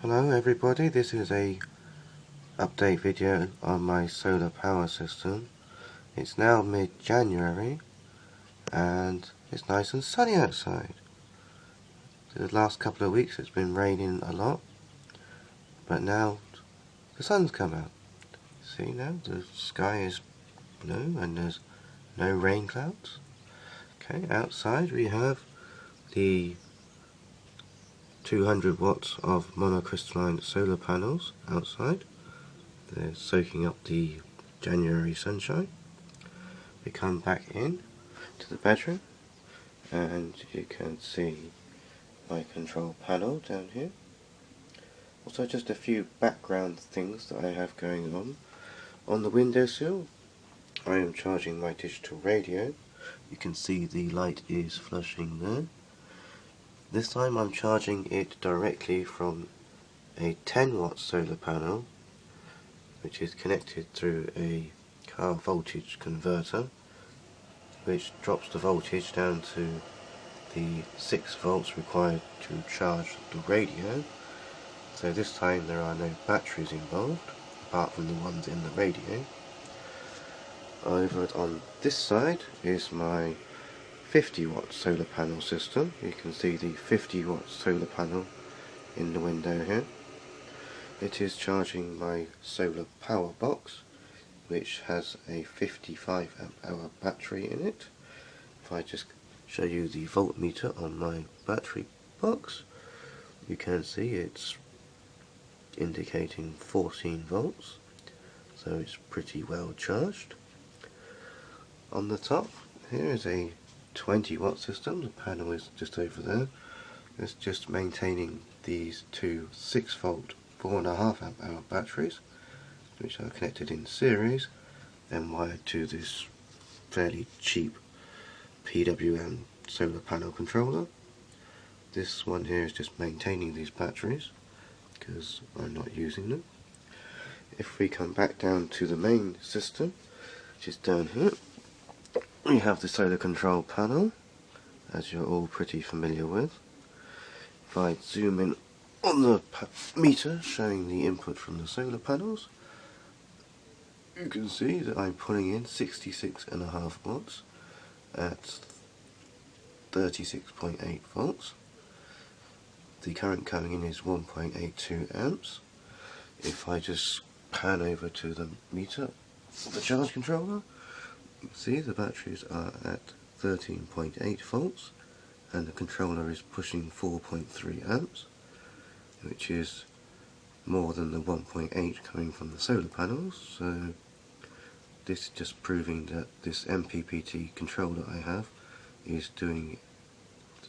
Hello everybody, this is a update video on my solar power system. It's now mid-January and it's nice and sunny outside. The last couple of weeks it's been raining a lot, but now the sun's come out. See now, the sky is blue and there's no rain clouds. Okay, outside we have the 200 watts of monocrystalline solar panels outside. They're soaking up the January sunshine. We come back in to the bedroom and you can see my control panel down here. Also just a few background things that I have going on. On the windowsill I am charging my digital radio. You can see the light is flashing there. This time I'm charging it directly from a 10 watt solar panel which is connected through a car voltage converter, which drops the voltage down to the 6 volts required to charge the radio. So this time there are no batteries involved apart from the ones in the radio. Over on this side is my 50 watt solar panel system. You can see the 50 watt solar panel in the window here. It is charging my solar power box, which has a 55 amp hour battery in it. If I just show you the voltmeter on my battery box, you can see it's indicating 14 volts, so it's pretty well charged. On the top here is a 20 watt system. The panel is just over there. It's just maintaining these two 6 volt 4.5 amp hour batteries, which are connected in series and wired to this fairly cheap PWM solar panel controller. This one here is just maintaining these batteries because I'm not using them. If we come back down to the main system, which is down here, we have the solar control panel, as you're all pretty familiar with. If I zoom in on the meter showing the input from the solar panels, you can see that I'm pulling in 66.5 watts at 36.8 volts. The current coming in is 1.82 amps. If I just pan over to the meter of the charge controller, you can see the batteries are at 13.8 volts and the controller is pushing 4.3 amps, which is more than the 1.8 coming from the solar panels. So this is just proving that this MPPT controller I have is doing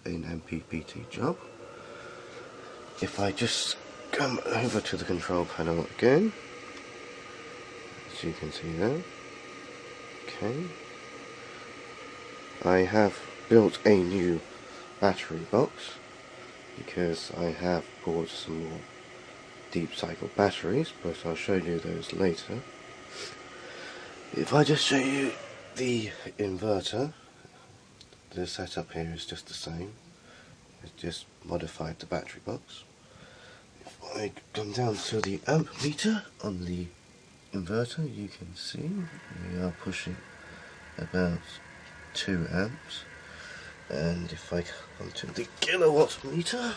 an MPPT job. If I just come over to the control panel again, as you can see there, okay, I have built a new battery box because I have bought some more deep cycle batteries, but I'll show you those later. If I just show you the inverter, the setup here is just the same. It's just modified the battery box. If I come down to the amp meter on the inverter, you can see we are pushing about 2 amps. And if I come to the kilowatt meter,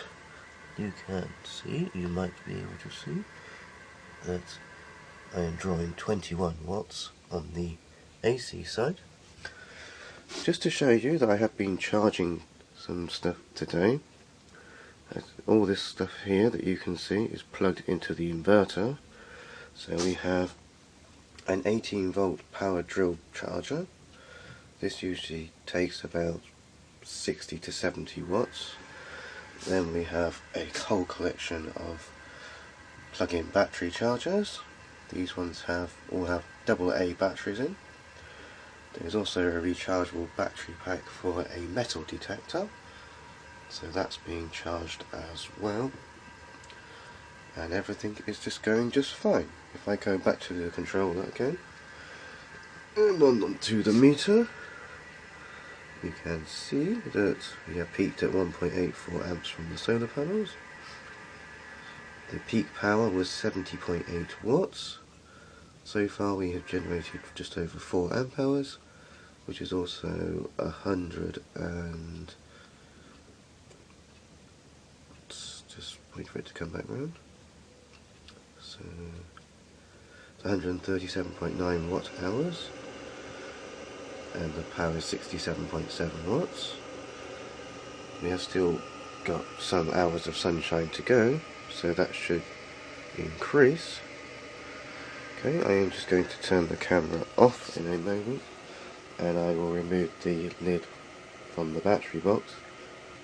you can see, you might be able to see, that I am drawing 21 watts on the AC side. Just to show you that I have been charging some stuff today. All this stuff here that you can see is plugged into the inverter. So we have an 18 volt power drill charger. This usually takes about 60 to 70 watts. Then we have a whole collection of plug-in battery chargers. These ones all have AA batteries in. There's also a rechargeable battery pack for a metal detector, so that's being charged as well, and everything is just going just fine. If I go back to the controller again and onto the meter, you can see that we have peaked at 1.84 amps from the solar panels, The peak power was 70.8 watts. So far we have generated just over 4 amp hours, which is also 100 and... just wait for it to come back round. So it's 137.9 watt hours, and the power is 67.7 watts. We have still got some hours of sunshine to go, so that should increase. Okay, I am just going to turn the camera off in a moment, and I will remove the lid from the battery box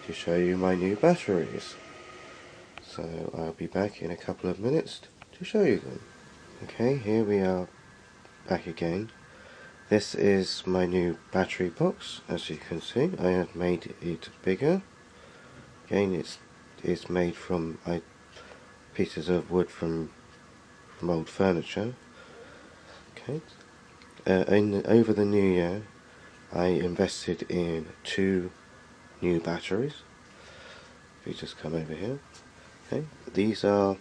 to show you my new batteries. So I'll be back in a couple of minutes to show you them. Okay, here we are back again. This is my new battery box. As you can see, I have made it bigger. Again, it's made from pieces of wood from old furniture. Okay. Over the new year, I invested in 2 new batteries. If you just come over here. Okay. These are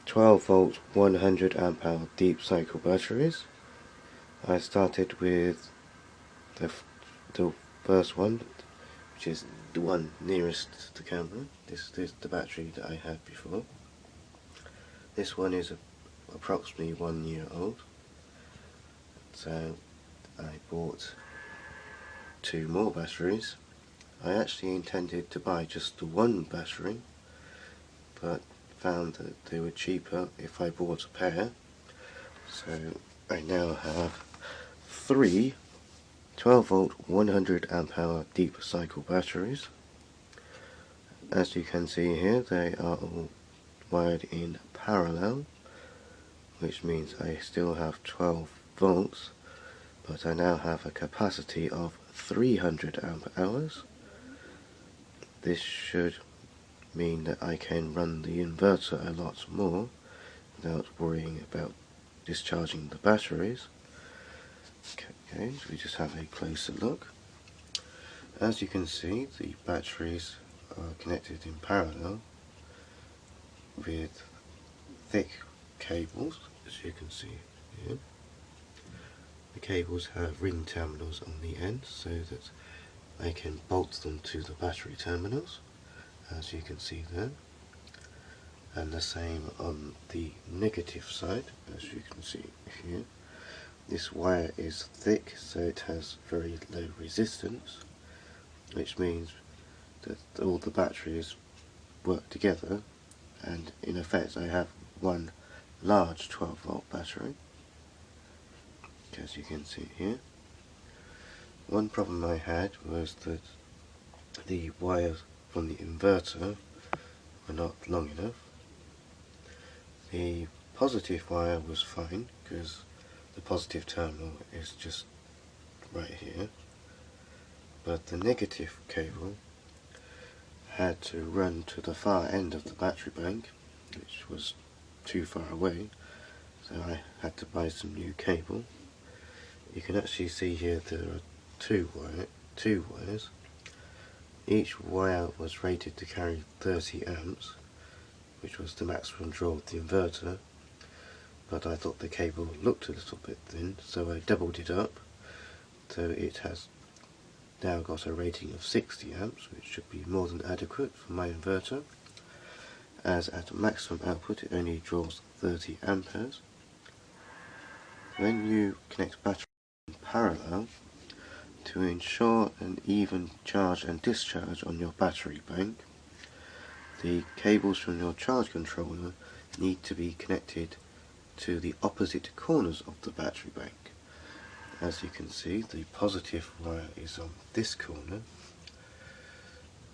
12 volt 100 amp hour deep cycle batteries. I started with the first one, which is the one nearest to the camera. This is the battery that I had before. This one is approximately 1 year old. So I bought 2 more batteries. I actually intended to buy just the 1 battery, but found that they were cheaper if I bought a pair. So I now have 3 12 volt 100 amp hour deep cycle batteries. As you can see here, they are all wired in parallel, which means I still have 12 volts, but I now have a capacity of 300 amp hours. This should mean that I can run the inverter a lot more without worrying about discharging the batteries. Okay, so we just have a closer look. As you can see, the batteries are connected in parallel with thick cables, as you can see here. The cables have ring terminals on the end so that I can bolt them to the battery terminals, as you can see there. And the same on the negative side, as you can see here. This wire is thick, so it has very low resistance, which means that all the batteries work together, and in effect I have one large 12 volt battery, as you can see here. One problem I had was that the wires from the inverter were not long enough. The positive wire was fine because the positive terminal is just right here, but the negative cable had to run to the far end of the battery bank, which was too far away, so I had to buy some new cable. You can actually see here there are two wires. Each wire was rated to carry 30 amps, which was the maximum draw of the inverter, but I thought the cable looked a little bit thin, so I doubled it up, so it has now got a rating of 60 amps, which should be more than adequate for my inverter, as at maximum output it only draws 30 amperes. When you connect batteries in parallel, to ensure an even charge and discharge on your battery bank, the cables from your charge controller need to be connected to the opposite corners of the battery bank. As you can see, the positive wire is on this corner,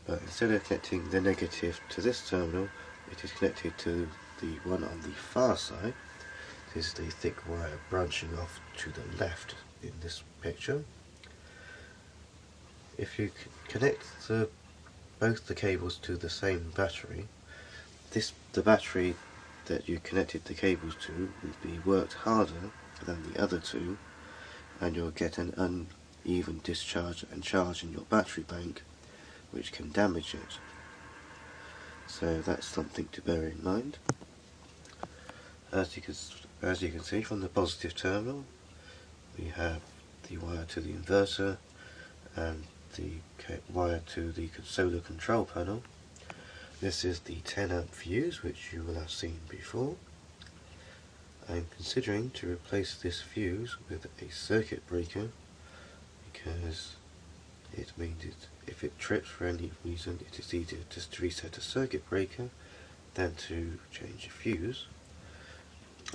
but instead of connecting the negative to this terminal, it is connected to the one on the far side. This is the thick wire branching off to the left in this picture. If you connect both the cables to the same battery, the battery that you connected the cables to will be worked harder than the other two, and you'll get an uneven discharge and charge in your battery bank, which can damage it. so that's something to bear in mind. As you can see from the positive terminal, we have the wire to the inverter and the wire to the solar control panel. This is the 10 amp fuse, which you will have seen before. I'm considering to replace this fuse with a circuit breaker, because it means if it trips for any reason, it is easier just to reset a circuit breaker than to change a fuse.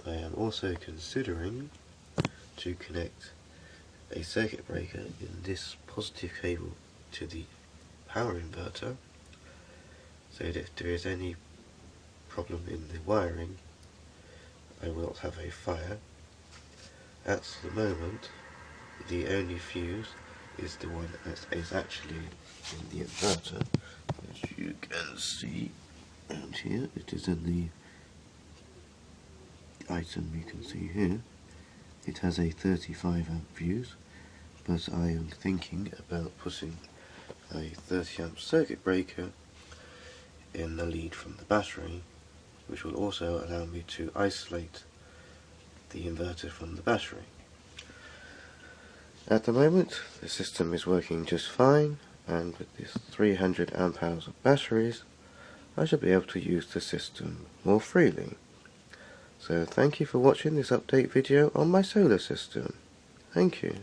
I am also considering to connect a circuit breaker in this positive cable to the power inverter, so that if there is any problem in the wiring, I will have a fire. At the moment, the only fuse is the one that is actually in the inverter, which you can see out here. It is in the item you can see here. It has a 35 amp fuse, but I am thinking about putting a 30 amp circuit breaker in the lead from the battery, which will also allow me to isolate the inverter from the battery. At the moment, the system is working just fine, and with this 300 amp hours of batteries, I should be able to use the system more freely. So thank you for watching this update video on my solar system. Thank you.